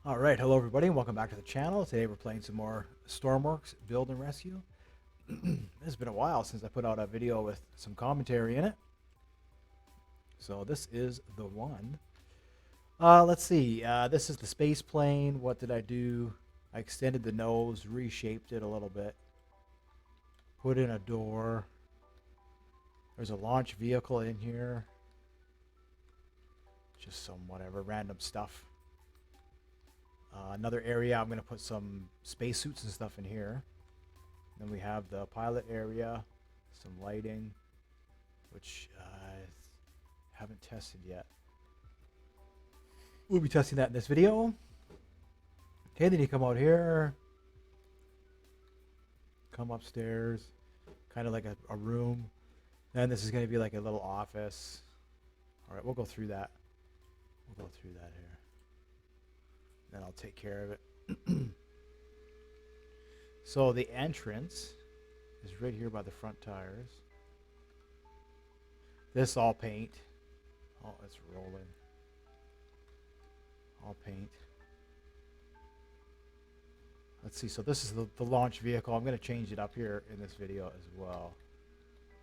All right, hello everybody, and welcome back to the channel. Today we're playing some more Stormworks Build and Rescue. It's been a while since I put out a video with some commentary in it, so this is the one. Let's see. This is the space plane. What did I do? I extended the nose, reshaped it a little bit, put in a door. There's a launch vehicle in here. Just some whatever random stuff. Another area, I'm going to put some spacesuits and stuff in here. Then we have the pilot area, some lighting, which I haven't tested yet. We'll be testing that in this video. Okay, then you come out here, come upstairs, kind of like a room. Then this is going to be like a little office. All right, we'll go through that. We'll go through that here. Then I'll take care of it. So the entrance is right here by the front tires. This all paint. Oh, it's rolling. All paint. Let's see. So this is the launch vehicle. I'm going to change it up here in this video as well.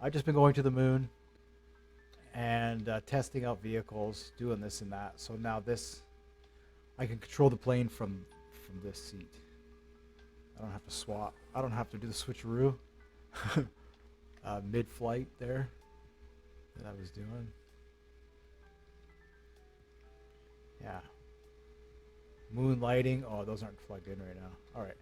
I've just been going to the moon and testing out vehicles, doing this and that. So now this, I can control the plane from this seat. I don't have to swap. I don't have to do the switcheroo mid-flight there that I was doing. Yeah. Moon lighting. Oh, those aren't plugged in right now. All right.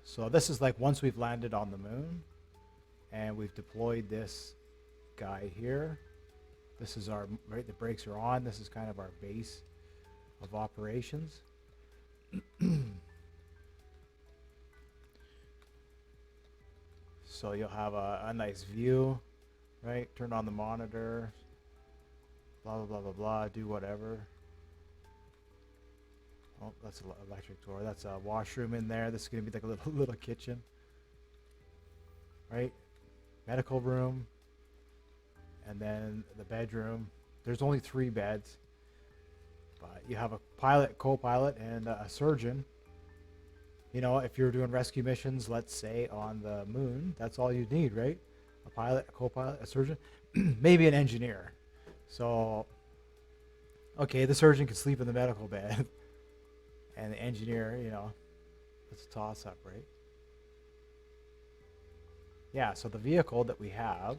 So this is like once we've landed on the moon and we've deployed this guy here. This is our, right, the brakes are on. This is kind of our base of operations. So you'll have a nice view, right? Turn on the monitor, blah, blah, blah, blah, blah, do whatever. Oh, that's an electric door. That's a washroom in there. This is going to be like a little kitchen, right? Medical room. And then the bedroom. There's only 3 beds. But you have a pilot, co-pilot, and a surgeon. You know, if you're doing rescue missions, let's say on the moon, that's all you need, right? A pilot, a co-pilot, a surgeon, maybe an engineer. So, okay, the surgeon can sleep in the medical bed. And the engineer, you know, it's a toss-up, right? Yeah, so the vehicle that we have.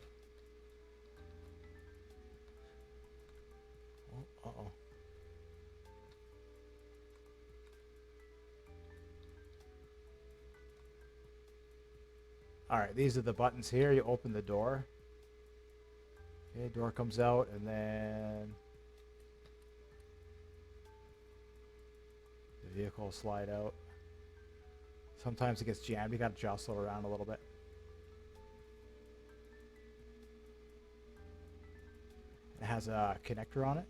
Oh, uh-oh. All right, these are the buttons here. You open the door. Okay, door comes out, and then the vehicle will slide out. Sometimes it gets jammed. You got to jostle around a little bit. It has a connector on it.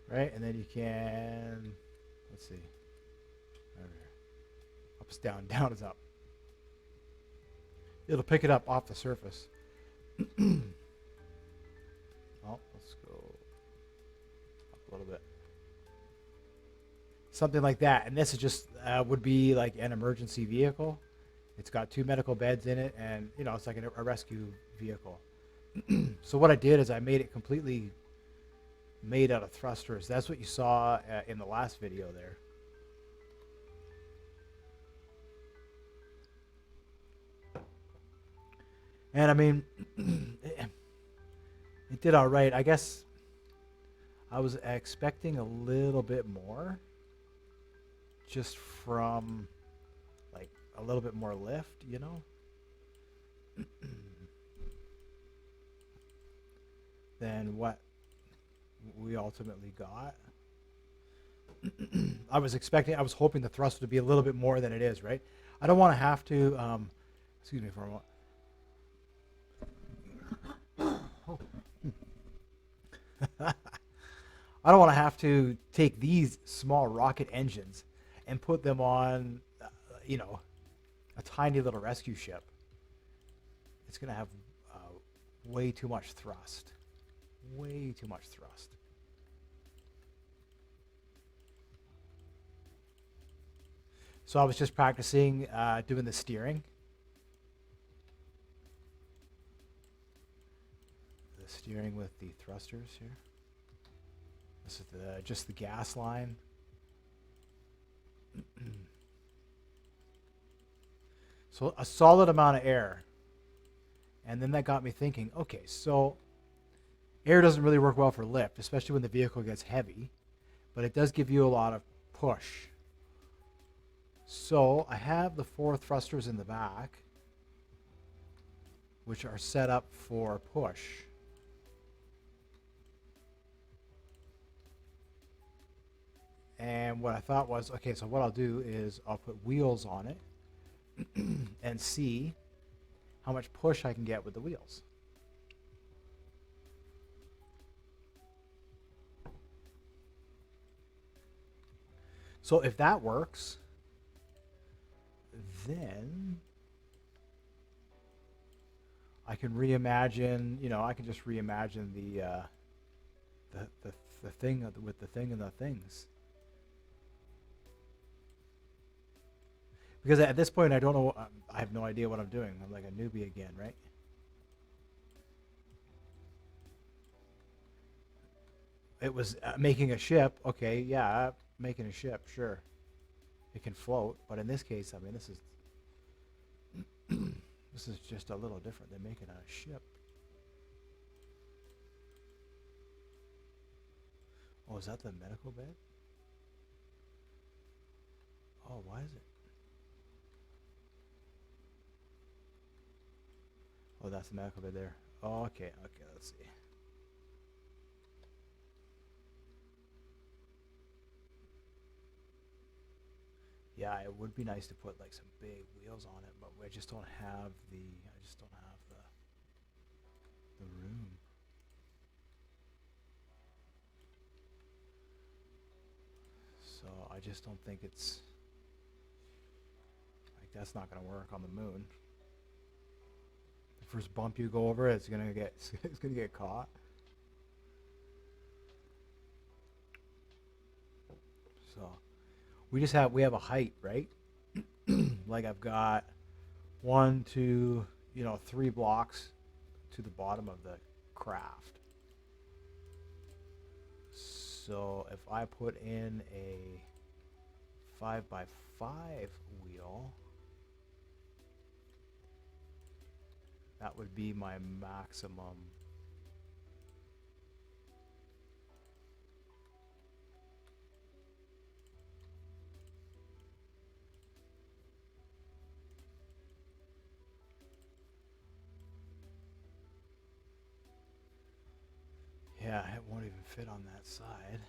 Right, and then you can, let's see, up is down, down is up. It'll pick it up off the surface. Oh, let's go up a little bit. Something like that, and this is just would be like an emergency vehicle. It's got 2 medical beds in it, and you know it's like a rescue vehicle. So what I did is I made it completely made out of thrusters. That's what you saw in the last video there. And I mean, it did all right. I guess I was expecting a little bit more, just from like a little bit more lift, you know, than what we ultimately got. I was hoping the thrust would be a little bit more than it is, right? I don't want to have to, excuse me for a moment. I don't want to have to take these small rocket engines and put them on, you know, a tiny little rescue ship. it's going to have way too much thrust. Way too much thrust. So I was just practicing doing the steering. The steering with the thrusters here. This is just the gas line. So a solid amount of air. And then that got me thinking, okay, so air doesn't really work well for lift, especially when the vehicle gets heavy, but it does give you a lot of push. So I have the 4 thrusters in the back, which are set up for push. And what I thought was, okay, so what I'll do is I'll put wheels on it and see how much push I can get with the wheels. So if that works, then I can reimagine, I can just reimagine the thing with the thing and the things. Because at this point, I don't know. I have no idea what I'm doing. I'm like a newbie again, right? It was making a ship. Okay, yeah, making a ship. Sure, it can float. But in this case, I mean, this is just a little different than making a ship. Oh, is that the medical bed? Oh, why is it? Oh, that's the medical bed there. Oh, okay, let's see. Yeah, it would be nice to put like some big wheels on it, but I just don't have the room. So I just don't think it's like that's not going to work on the moon. The first bump you go over, it's gonna get caught. So we have a height, right? Like I've got 1, 2, 3 blocks to the bottom of the craft. So if I put in a 5x5 wheel, that would be my maximum. Yeah, it won't even fit on that side.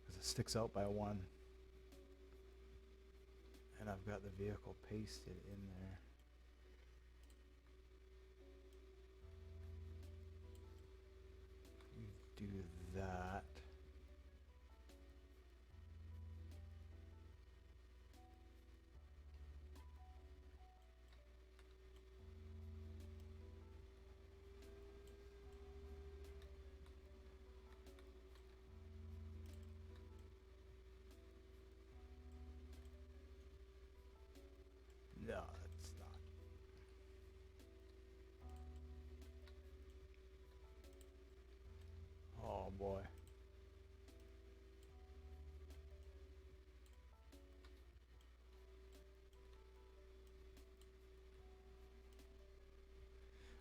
Because it sticks out by 1. And I've got the vehicle pasted in there. Do that. No, it's not. Oh boy.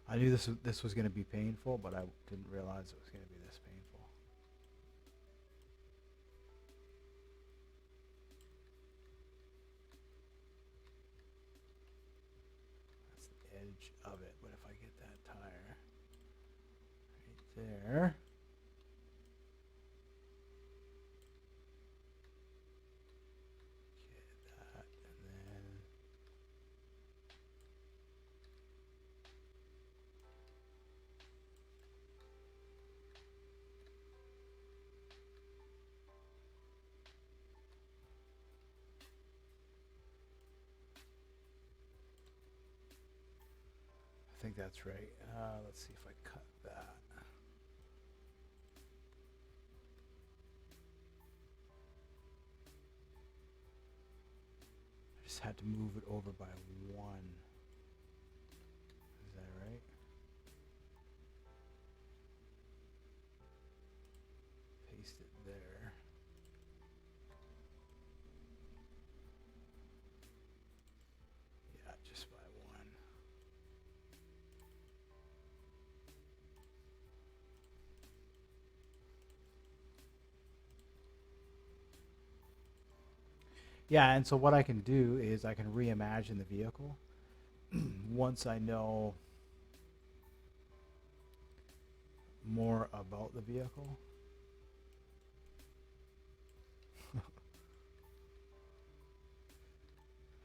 I knew this was going to be painful, but I didn't realize it was going to be this painful. That's the edge of it, but if I get that tire right there. Get that, and then think that's right. Let's see if I cut that. I just had to move it over by 1. Is that right? Paste it there. Yeah, just by 1. Yeah, and so what I can do is I can reimagine the vehicle once I know more about the vehicle.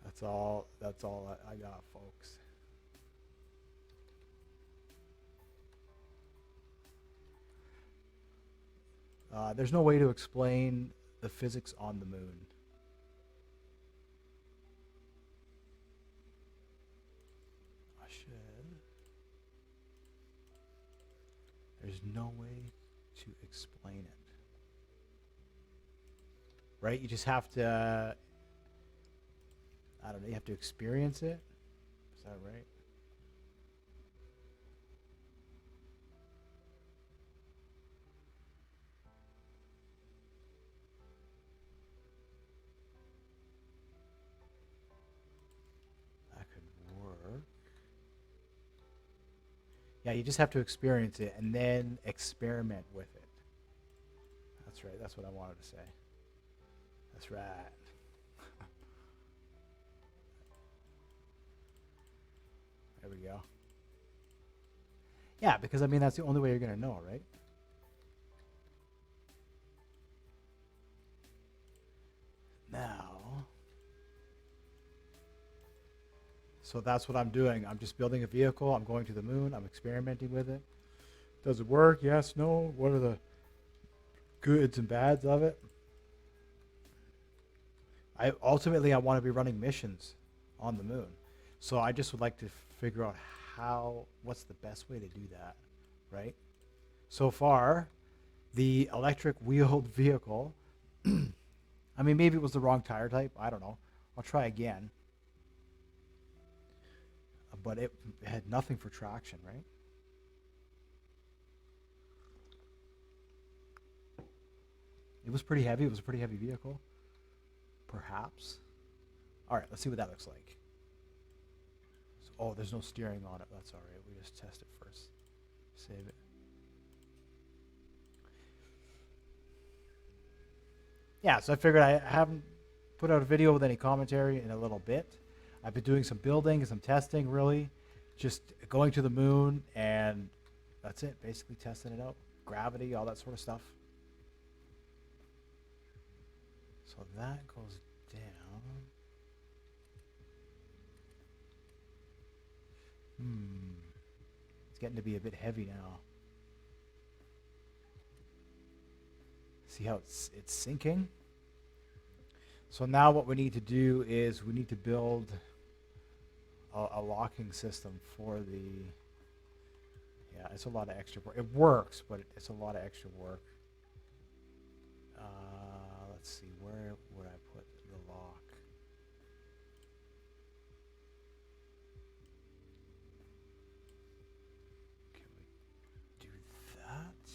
That's all I got, folks. There's no way to explain the physics on the moon. I should. There's no way to explain it. Right? You just have to, I don't know, you have to experience it. Is that right? That could work. Yeah, you just have to experience it and then experiment with it. That's right. That's what I wanted to say. That's right. There we go. Yeah, because I mean that's the only way you're gonna know, right? Now, so that's what I'm doing. I'm just building a vehicle. I'm going to the moon. I'm experimenting with it. Does it work? Yes, no. What are the goods and bads of it? I ultimately I want to be running missions on the moon. So I just would like to figure out what's the best way to do that, right? So far, the electric wheeled vehicle, I mean, maybe it was the wrong tire type. I don't know. I'll try again. But it had nothing for traction, right? It was pretty heavy. It was a pretty heavy vehicle. Perhaps. All right, let's see what that looks like. So, oh, there's no steering on it. That's all right. We just test it first. Save it. Yeah, so I figured I haven't put out a video with any commentary in a little bit. I've been doing some building and some testing, really. Just going to the moon, and that's it. Basically testing it out. Gravity, all that sort of stuff. So that goes down. It's getting to be a bit heavy now. See how it's sinking? So now what we need to do is we need to build a locking system for the... Yeah, it's a lot of extra work. It works, but it's a lot of extra work. Let's see, where would I put the lock? Can we do that?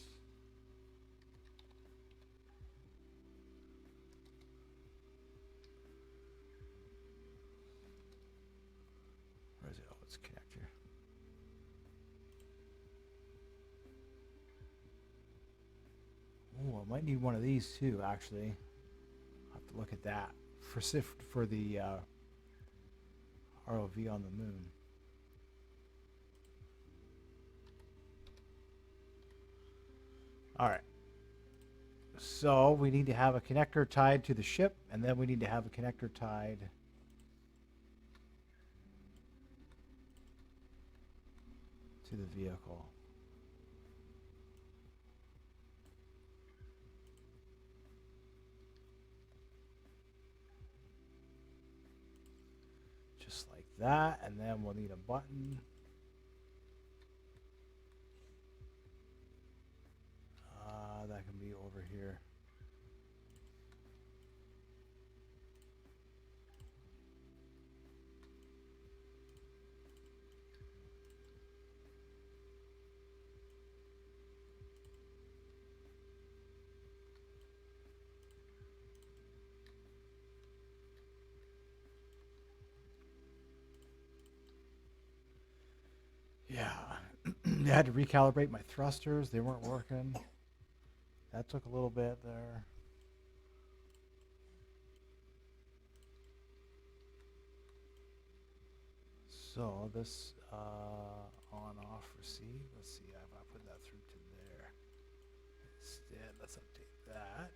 Where is it? Oh, it's connector. Oh, I might need one of these too, actually. I'll have to look at that for the ROV on the moon. All right. So we need to have a connector tied to the ship, and then we need to have a connector tied to the vehicle. Just like that, and then we'll need a button. here. Yeah, I had to recalibrate my thrusters. They weren't working. That took a little bit there. So this on off receive. Let's see if I put that through to there. Instead, let's update that.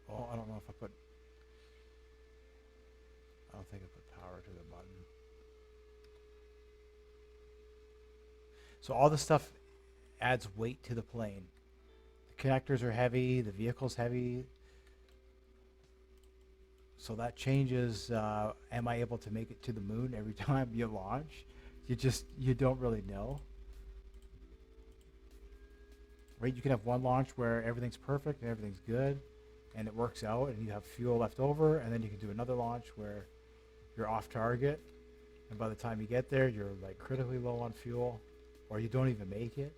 Oh, I don't know if I put. I don't think I put power to the button. So all this stuff adds weight to the plane. The connectors are heavy. The vehicle's heavy. So that changes. Am I able to make it to the moon every time you launch? You don't really know. Right? You can have one launch where everything's perfect and everything's good, and it works out, and you have fuel left over, and then you can do another launch where you're off target, and by the time you get there, you're like critically low on fuel, or you don't even make it.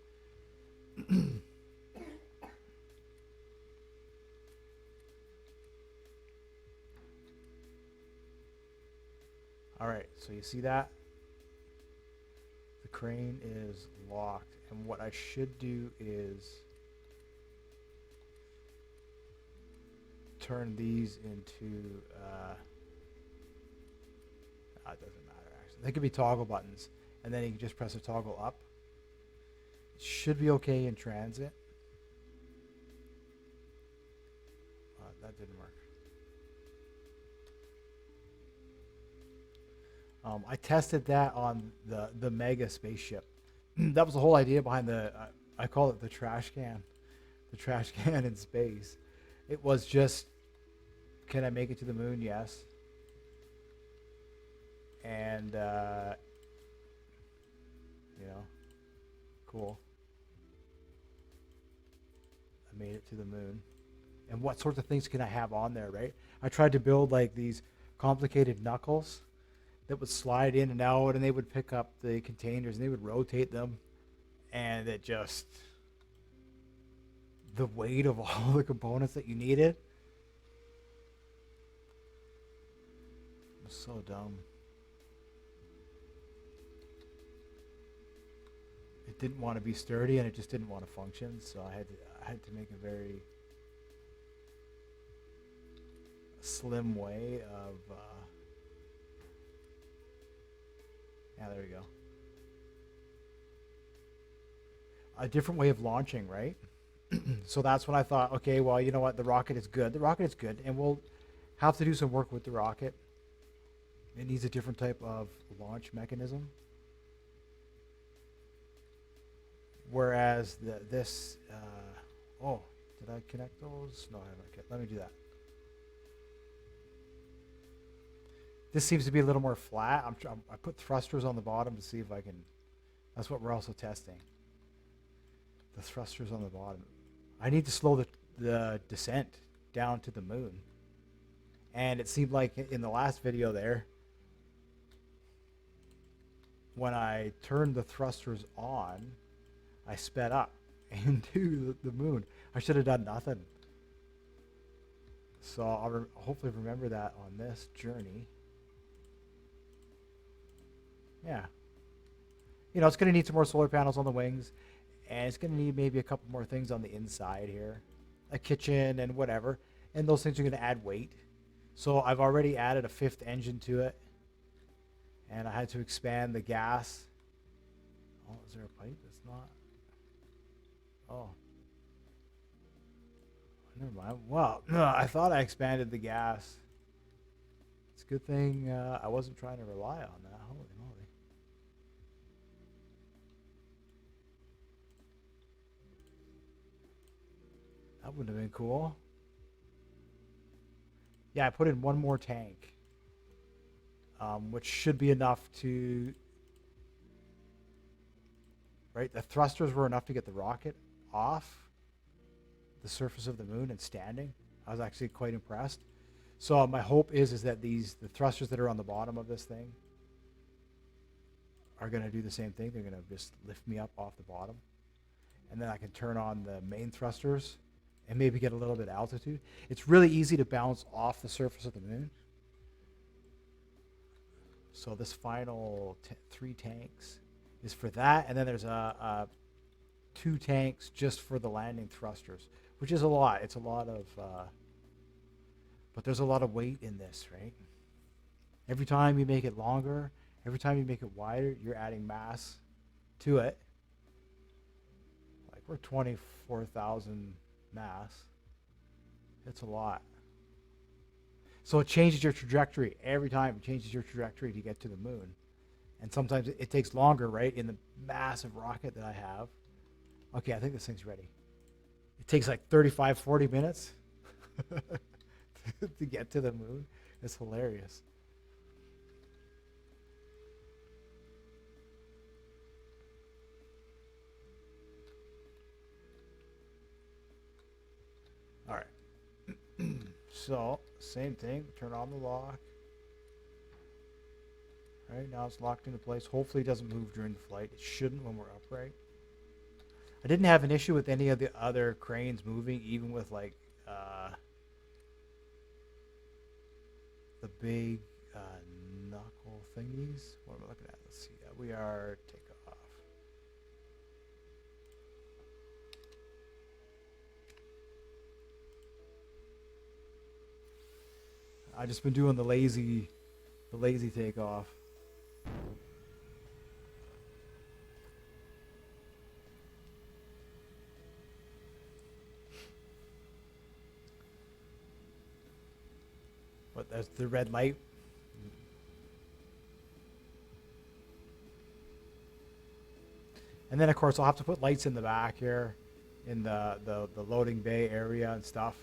All right, so you see that? The crane is locked, and what I should do is turn these into, it doesn't matter actually. They could be toggle buttons, and then you can just press a toggle up. It should be okay in transit. That didn't work. I tested that on the Mega spaceship. That was the whole idea behind I call it the trash can in space. It was just, can I make it to the moon? Yes. And cool. I made it to the moon. And what sorts of things can I have on there, right? I tried to build like these complicated knuckles that would slide in and out, and they would pick up the containers and they would rotate them, and it just, the weight of all the components that you needed was so dumb. It didn't want to be sturdy, and it just didn't want to function, so I had to make a very slim way of yeah, there we go. A different way of launching, right? So that's when I thought, okay, well, you know what? The rocket is good. The rocket is good, and we'll have to do some work with the rocket. It needs a different type of launch mechanism. Whereas this, oh, did I connect those? No, I haven't. Let me do that. This seems to be a little more flat. I put thrusters on the bottom to see if I can. That's what we're also testing. The thrusters on the bottom. I need to slow the descent down to the moon. And it seemed like in the last video there, when I turned the thrusters on, I sped up into the moon. I should have done nothing. So I'll hopefully remember that on this journey. Yeah. It's going to need some more solar panels on the wings, and it's going to need maybe a couple more things on the inside here, a kitchen and whatever, and those things are going to add weight. So I've already added a 5th engine to it, and I had to expand the gas. Oh, is there a pipe? It's not. Oh. Never mind. Well, no, I thought I expanded the gas. It's a good thing I wasn't trying to rely on that. Holy moly. That would have been cool. Yeah, I put in one more tank, which should be enough to, right? The thrusters were enough to get the rocket off the surface of the moon and standing. I was actually quite impressed. So my hope is that the thrusters that are on the bottom of this thing are going to do the same thing. They're going to just lift me up off the bottom. And then I can turn on the main thrusters and maybe get a little bit of altitude. It's really easy to bounce off the surface of the moon. So this final 3 tanks is for that. And then there's 2 tanks just for the landing thrusters, which is a lot. It's a lot of, but there's a lot of weight in this, right? Every time you make it longer, every time you make it wider, you're adding mass to it. Like we're 24,000 mass. It's a lot. So it changes your trajectory. Every time it changes your trajectory to get to the moon. And sometimes it takes longer, right? In the massive rocket that I have. Okay, I think this thing's ready. It takes like 35, 40 minutes to get to the moon. It's hilarious. All right. So, same thing. Turn on the lock. All right, now it's locked into place. Hopefully it doesn't move during the flight. It shouldn't when we're upright. I didn't have an issue with any of the other cranes moving, even with like the big knuckle thingies. What am I looking at? Let's see. We are takeoff. I've just been doing the lazy takeoff. But there's the red light. And then of course I'll have to put lights in the back here in the loading bay area and stuff.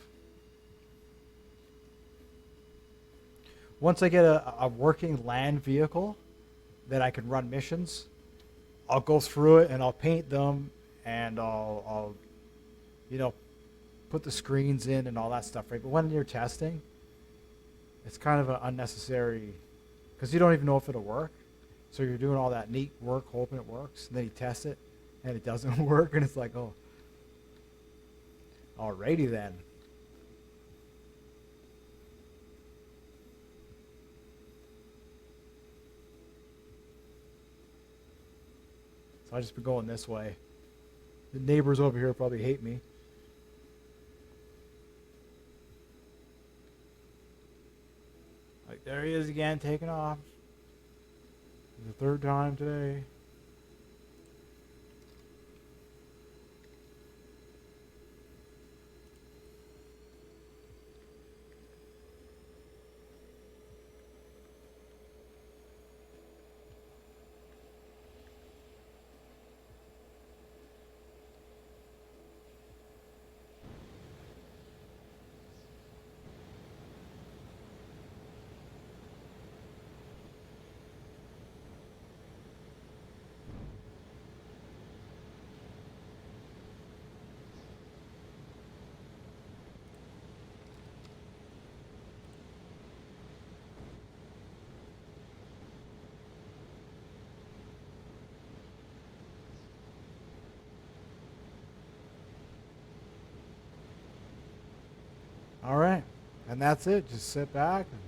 Once I get a working land vehicle that I can run missions, I'll go through it and I'll paint them and I'll put the screens in and all that stuff, right? But when you're testing, it's kind of an unnecessary, because you don't even know if it'll work. So you're doing all that neat work hoping it works, and then you test it and it doesn't work, and it's like, oh, alrighty then. So I just been going this way. The neighbors over here probably hate me. Like, there he is again, taking off. The 3rd time today. All right, and that's it. Just sit back and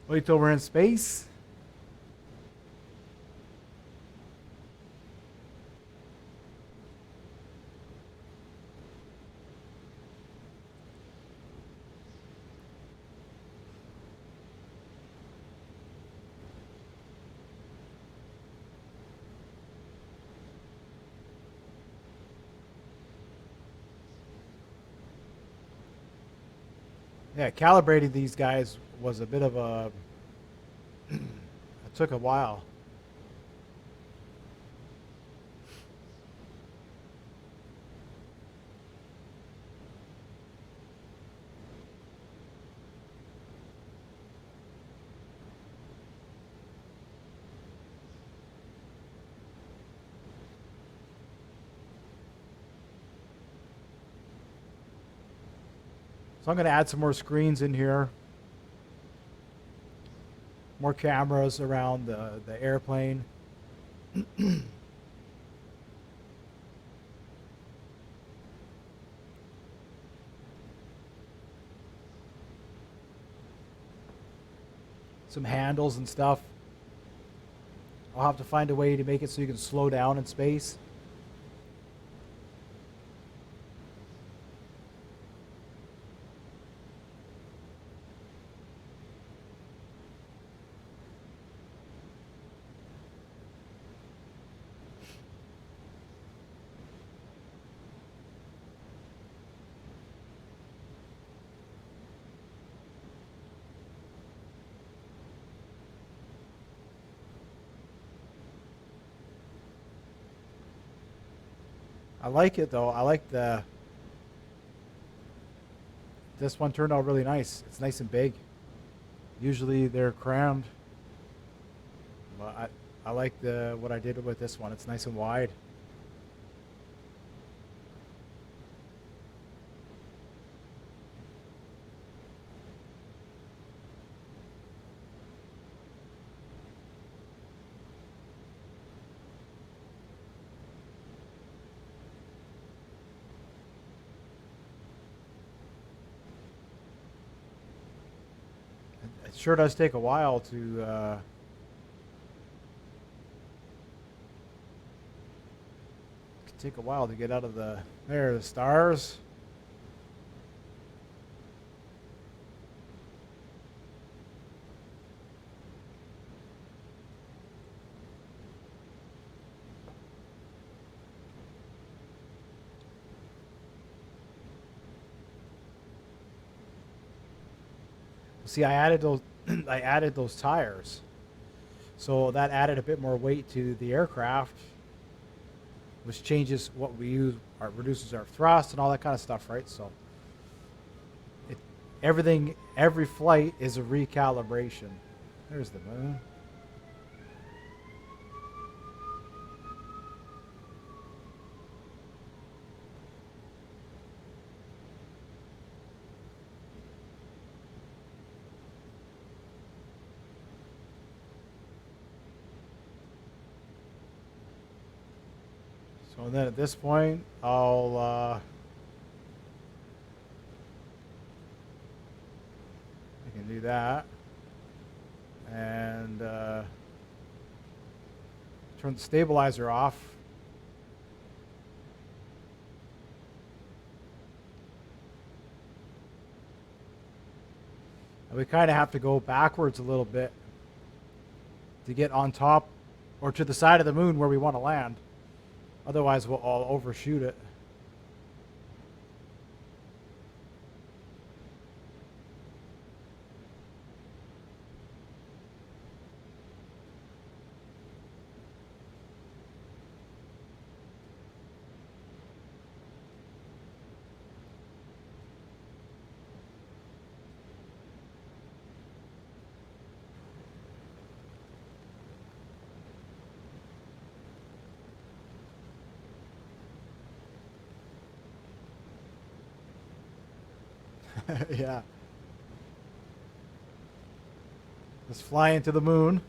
wait till we're in space. Yeah, calibrating these guys was a bit of a it took a while. So I'm going to add some more screens in here. More cameras around the airplane. Some handles and stuff. I'll have to find a way to make it so you can slow down in space. I like it though. I like this one turned out really nice. It's nice and big. Usually they're crammed. But I like what I did with this one. It's nice and wide. It sure does take a while to get out of the stars. See, I added those I added those tires. So that added a bit more weight to the aircraft, which changes what we use, reduces our thrust and all that kind of stuff, right? So every flight is a recalibration. There's the moon. So then at this point, I can do that. And turn the stabilizer off. And we kind of have to go backwards a little bit to get on top or to the side of the moon where we want to land. Otherwise, we'll all overshoot it. Yeah. Let's fly into the moon.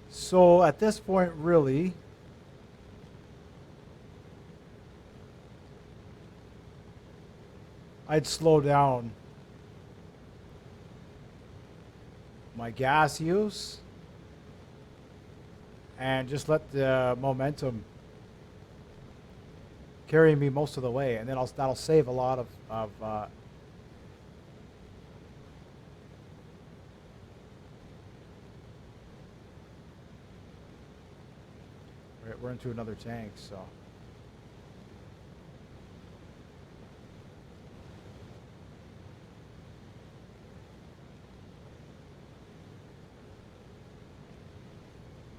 So at this point, really, I'd slow down my gas use and just let the momentum carry me most of the way, and then that'll save a lot of right, we're into another tank, so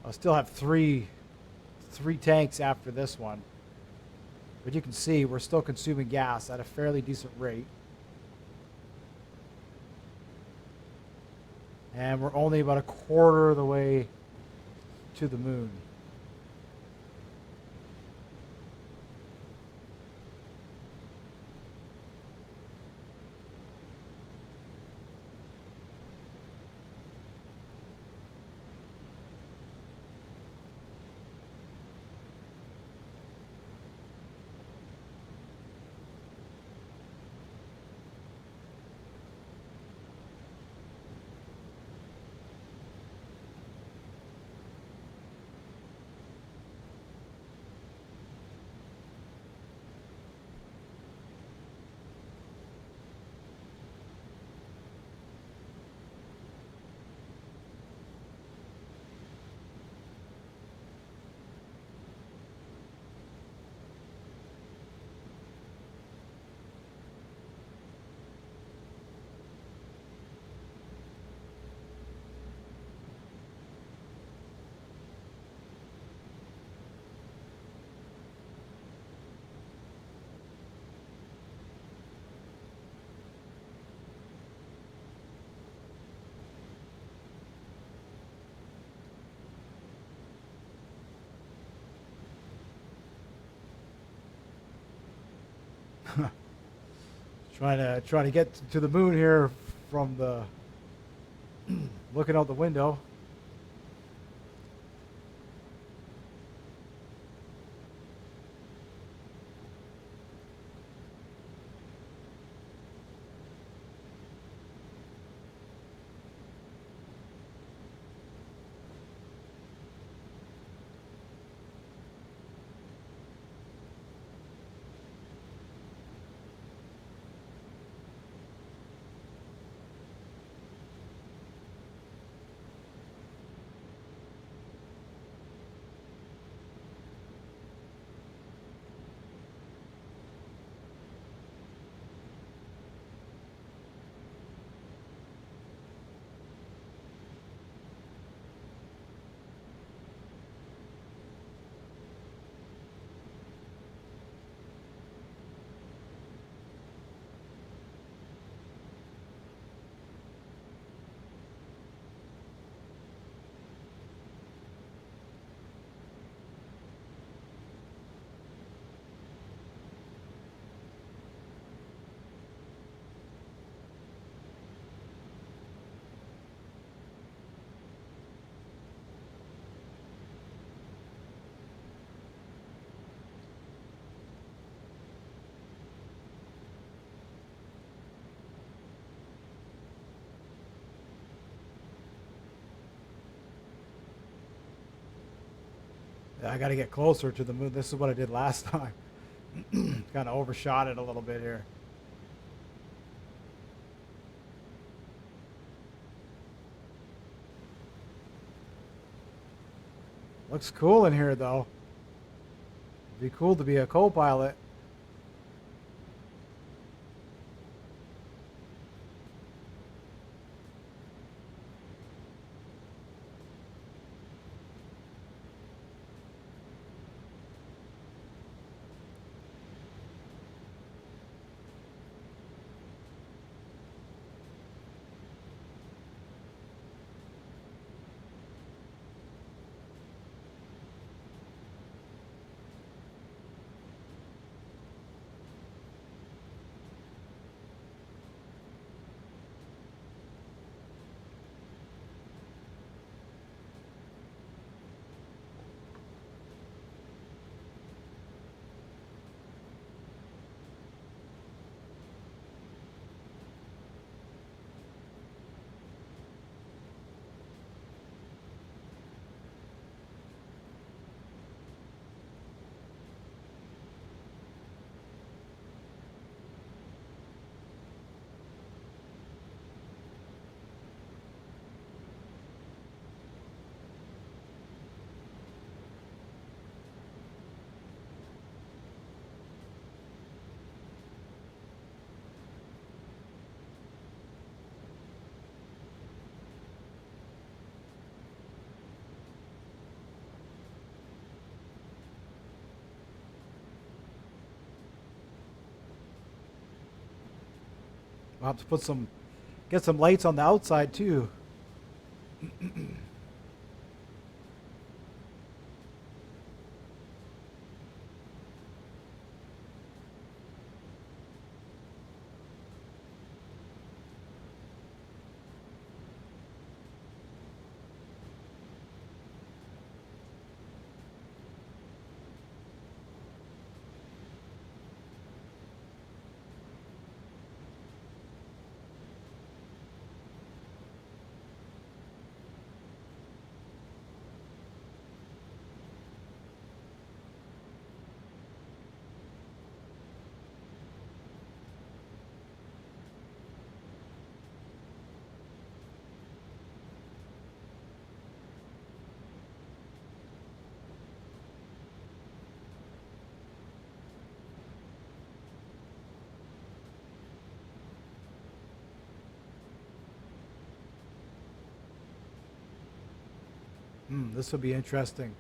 I'll still have three tanks after this one. But you can see we're still consuming gas at a fairly decent rate. And we're only about a quarter of the way to the moon. Trying to get to the moon here from the looking out the window. I got to get closer to the moon. This is what I did last time. Kind of overshot it a little bit here. Looks cool in here, though. It'd be cool to be a co-pilot. I'll have to get some lights on the outside too. This will be interesting.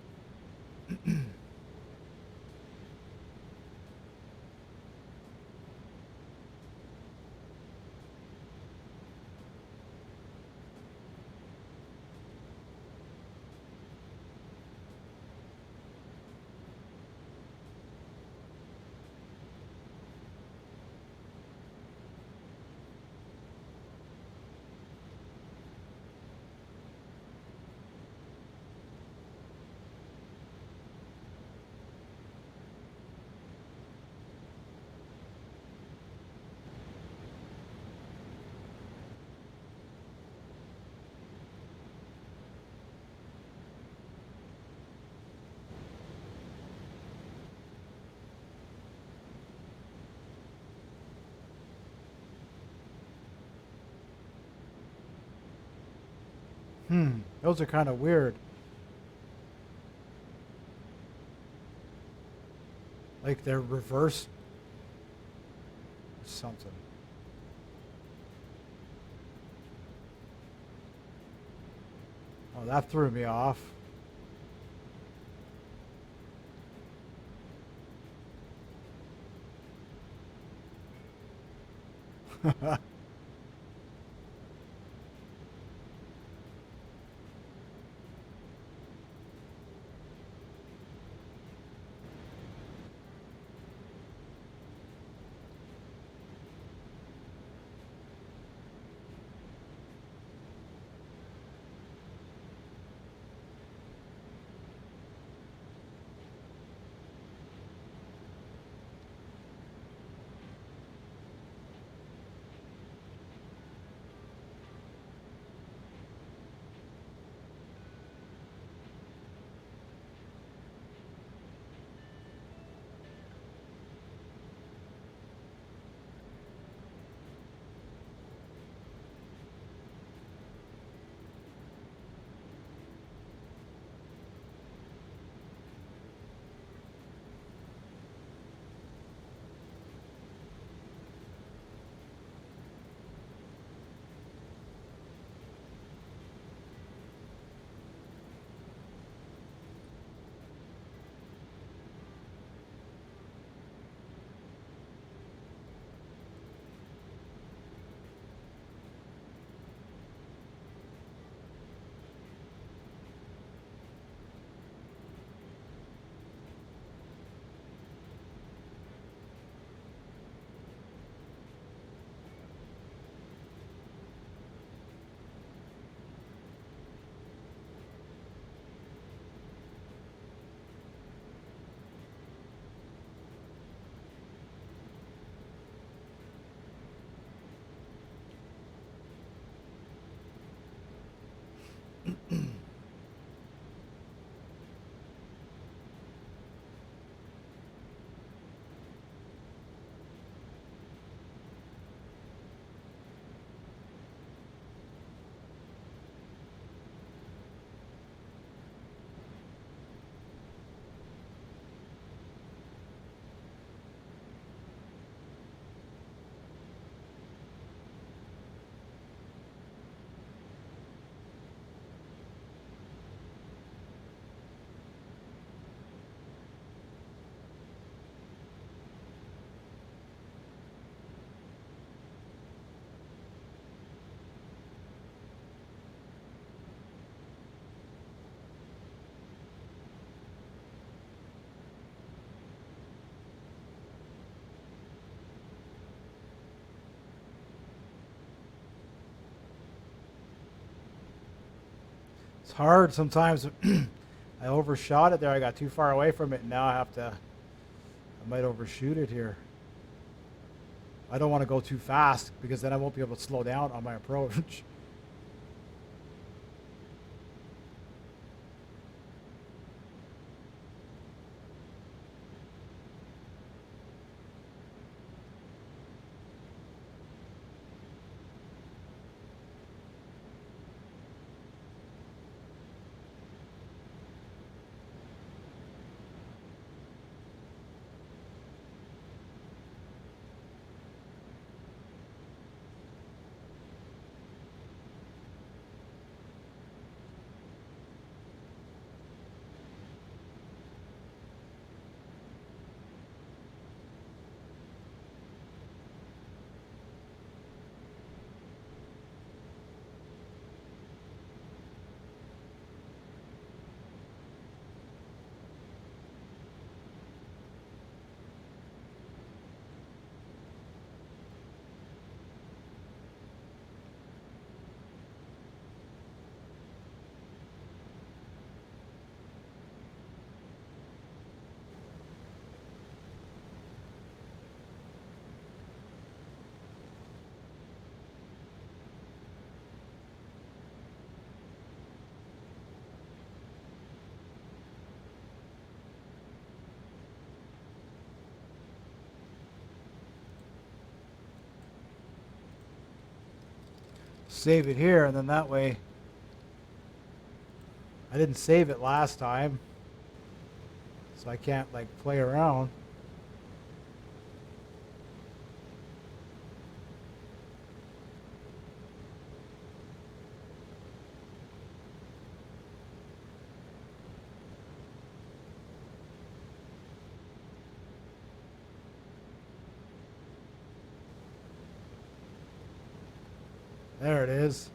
Those are kind of weird. Like they're reversed something. Oh, that threw me off. It's hard sometimes. I overshot it there. I got too far away from it, and now I might overshoot it here. I don't want to go too fast because then I won't be able to slow down on my approach. Save it here, and then that way I didn't save it last time, so I can't like play around. There it is.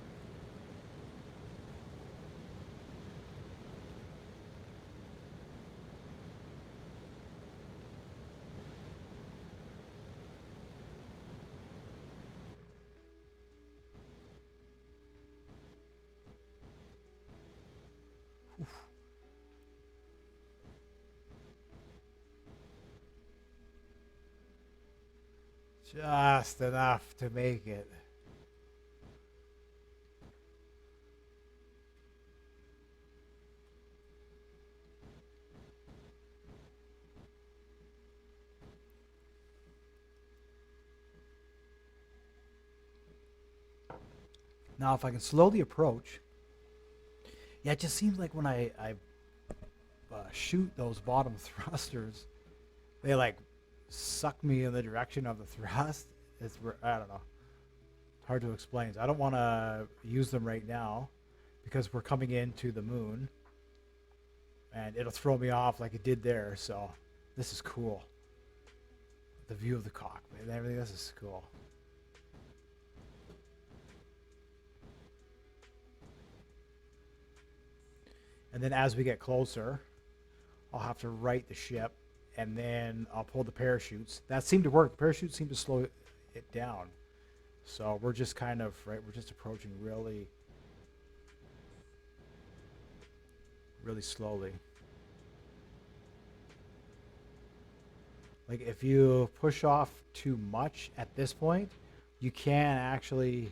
Just enough to make it. Now, if I can slowly approach, yeah, it just seems like when I shoot those bottom thrusters, they like suck me in the direction of the thrust. I don't know. It's hard to explain. So I don't want to use them right now because we're coming into the moon, and it'll throw me off like it did there. So this is cool. The view of the cockpit and everything. This is cool. And then as we get closer, I'll have to right the ship, and then I'll pull the parachutes. That seemed to work. The parachutes seemed to slow it down. So we're just kind of, right, we're just approaching really, really slowly. Like if you push off too much at this point, you can actually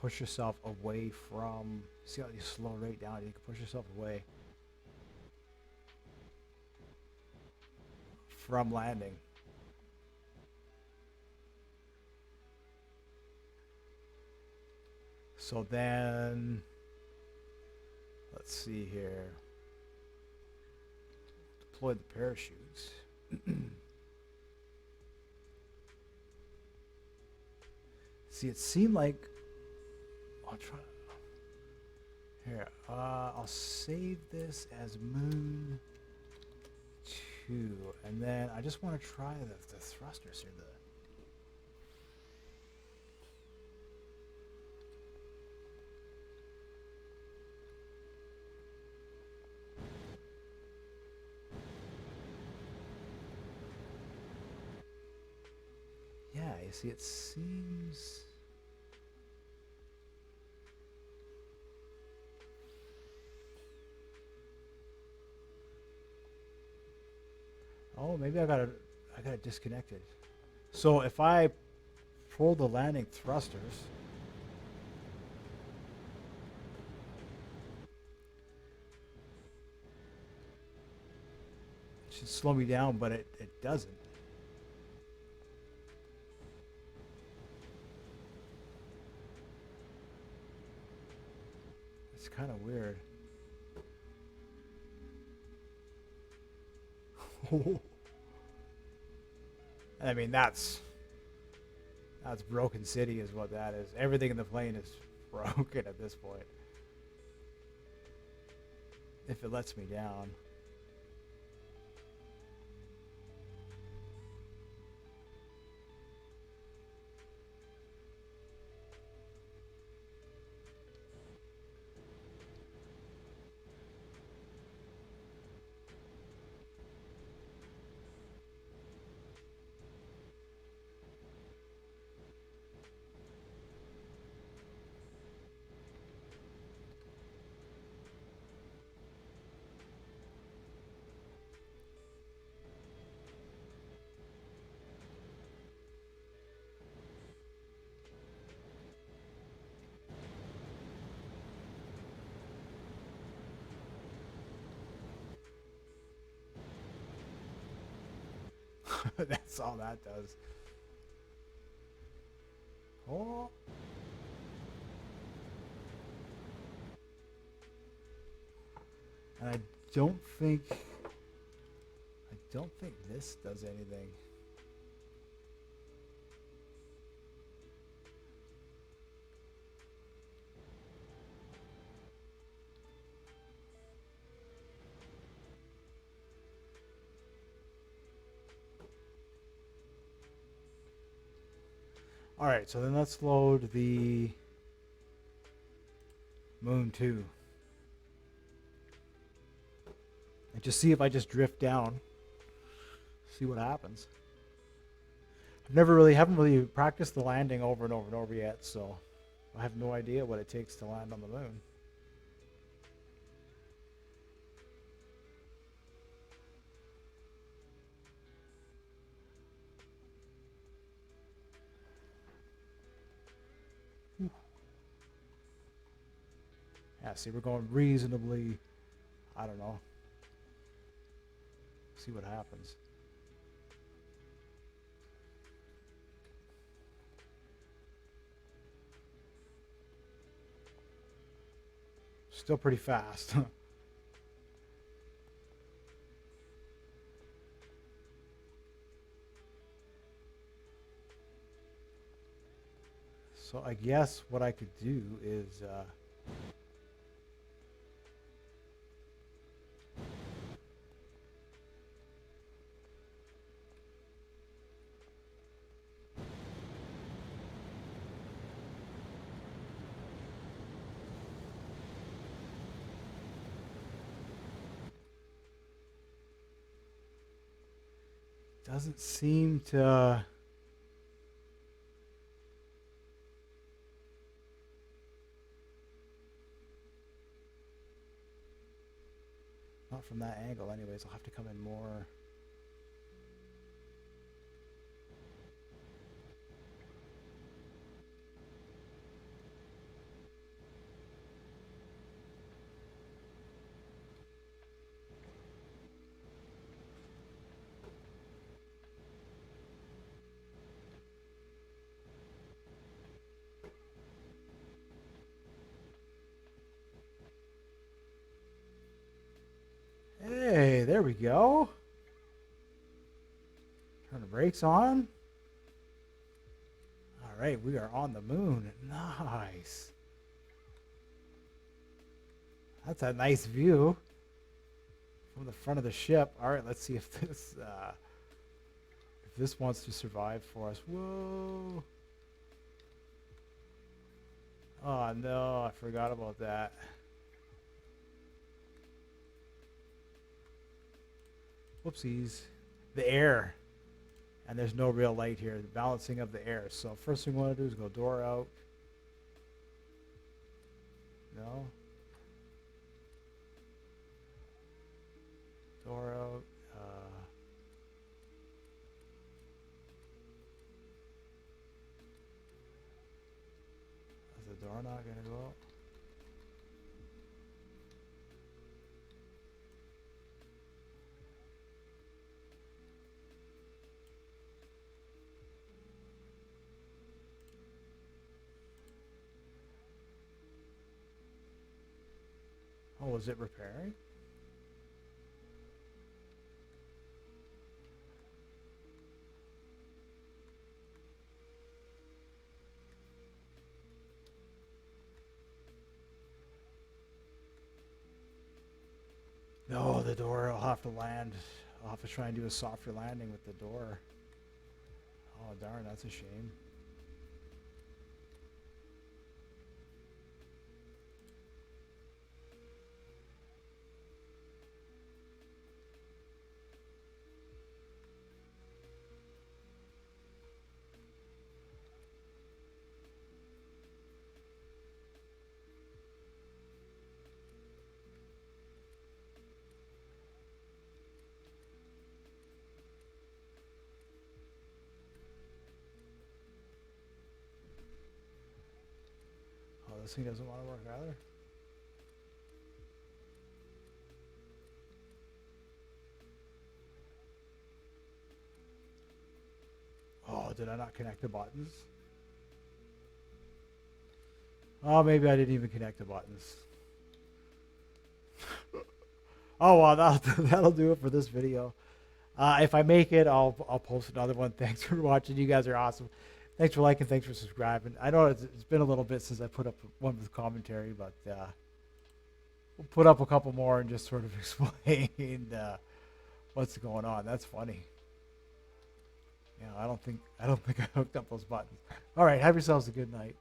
push yourself away from, see how you slow right down, you can push yourself away from landing. So then, let's see here. Deploy the parachutes. See, it seemed like, I'll try. Here, I'll save this as Moon 2, and then I just want to try the thrusters here. Yeah, you see, it seems. Oh, maybe I got it disconnected. So if I pull the landing thrusters, it should slow me down, but it doesn't. It's kind of weird. I mean, that's broken city is what that is. Everything in the plane is broken at this point. If it lets me down. That's all that does. Oh. And I don't think this does anything. All right, so then let's load the Moon 2. And just see if I just drift down. See what happens. Haven't really practiced the landing over and over and over yet, so I have no idea what it takes to land on the moon. Yeah, see, we're going reasonably, I don't know. See what happens. Still pretty fast. So I guess what I could do is doesn't seem to. Not from that angle, anyways. I'll have to come in more. Hey, there we go. Turn the brakes on. All right, we are on the moon. Nice. That's a nice view from the front of the ship. All right, let's see if this wants to survive for us. Whoa. Oh no, I forgot about that. Whoopsies. The air. And there's no real light here. The balancing of the air. So first thing we want to do is go door out. No. Door out. door not gonna go out? Oh, was it repairing? No, the door. I'll have to land. I'll have to try and do a softer landing with the door. Oh, darn, that's a shame. Oh, this thing doesn't want to work either. Oh, did I not connect the buttons? Oh, maybe I didn't even connect the buttons. Oh, well, that'll do it for this video. If I make it, I'll post another one. Thanks for watching. You guys are awesome. Thanks for liking. Thanks for subscribing. I know it's been a little bit since I put up one with commentary, but we'll put up a couple more and just sort of explain what's going on. That's funny. Yeah, I don't think I hooked up those buttons. All right, have yourselves a good night.